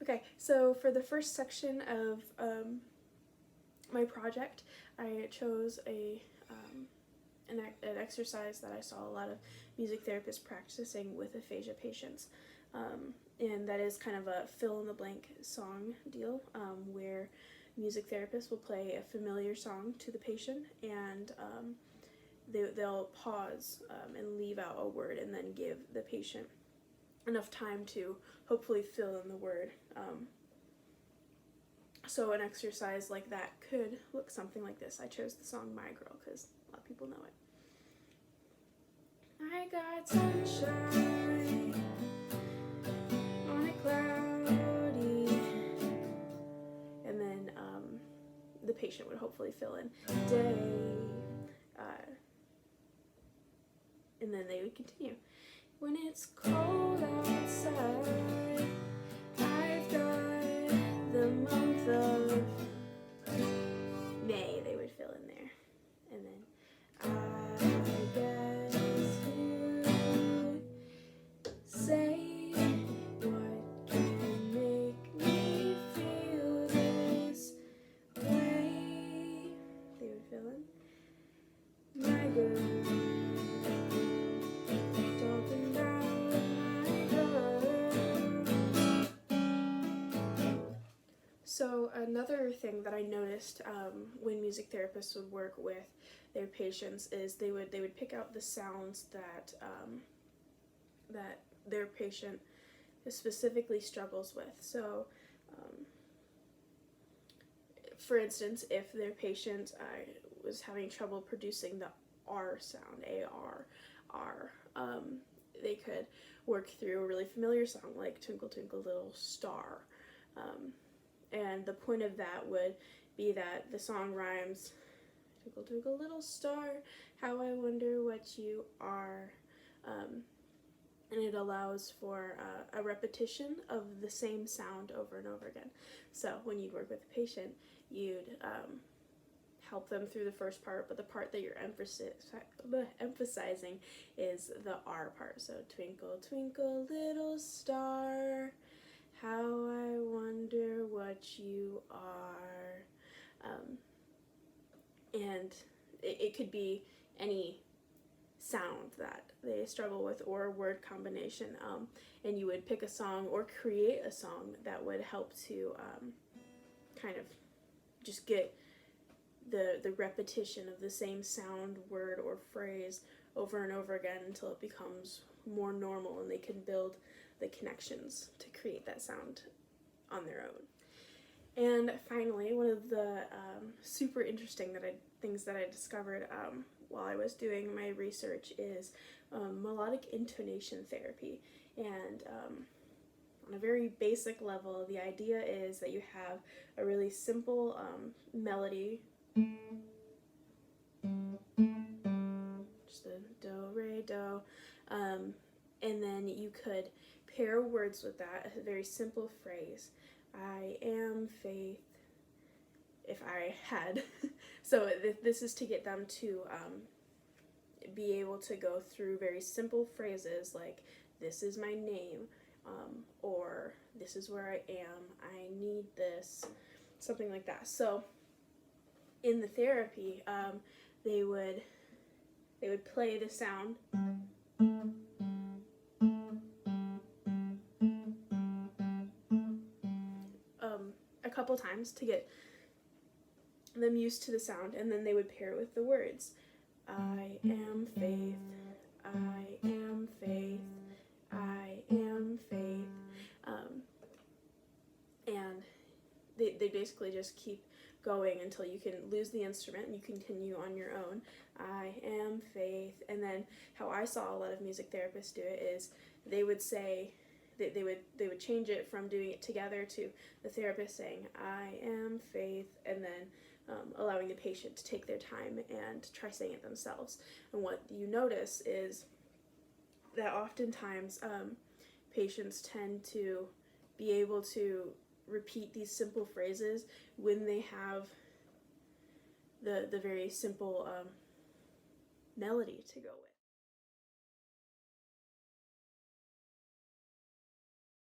Okay, so for the first section of my project, I chose an exercise that I saw a lot of music therapists practicing with aphasia patients. And that is kind of a fill-in-the-blank song deal, where music therapists will play a familiar song to the patient, and they'll pause and leave out a word and then give the patient enough time to hopefully fill in the word. So an exercise like that could look something like this. I chose the song My Girl because a lot of people know it. I got sunshine on a cloudy, and then the patient would hopefully fill in day, and then they would continue. When it's cold outside, I've got the month of May, they would fill in there. And then I guess you say, what can make me feel this way? They would fill in. My girl. So another thing that I noticed when music therapists would work with their patients is they would pick out the sounds that that their patient specifically struggles with. So, for instance, if their patient was having trouble producing the R sound, A-R, R, they could work through a really familiar song like Twinkle Twinkle Little Star. And the point of that would be that the song rhymes, twinkle twinkle little star, how I wonder what you are. And it allows for a repetition of the same sound over and over again. So when you'd work with a patient, you'd help them through the first part, but the part that you're emphasizing is the R part. So twinkle twinkle little star, how I wonder what you are. And it could be any sound that they struggle with or word combination. And you would pick a song or create a song that would help to kind of just get the repetition of the same sound, word, or phrase over and over again until it becomes more normal and they can build the connections to create that sound on their own. And finally, one of the super interesting things that I discovered while I was doing my research is melodic intonation therapy. And on a very basic level, the idea is that you have a really simple melody, just the do, re, do, and then you could pair words with that, a very simple phrase. I am faith, if I had. So this is to get them to be able to go through very simple phrases like, this is my name, or this is where I am, I need this, something like that. So in the therapy, they would play the sound, a couple times to get them used to the sound, and then they would pair it with the words. I am faith, I am faith, I am faith. And they basically just keep going until you can lose the instrument and you continue on your own. I am faith. And then how I saw a lot of music therapists do it is they would say, they would change it from doing it together to the therapist saying, I am faith, and then allowing the patient to take their time and try saying it themselves. And what you notice is that oftentimes patients tend to be able to repeat these simple phrases when they have the very simple melody to go with.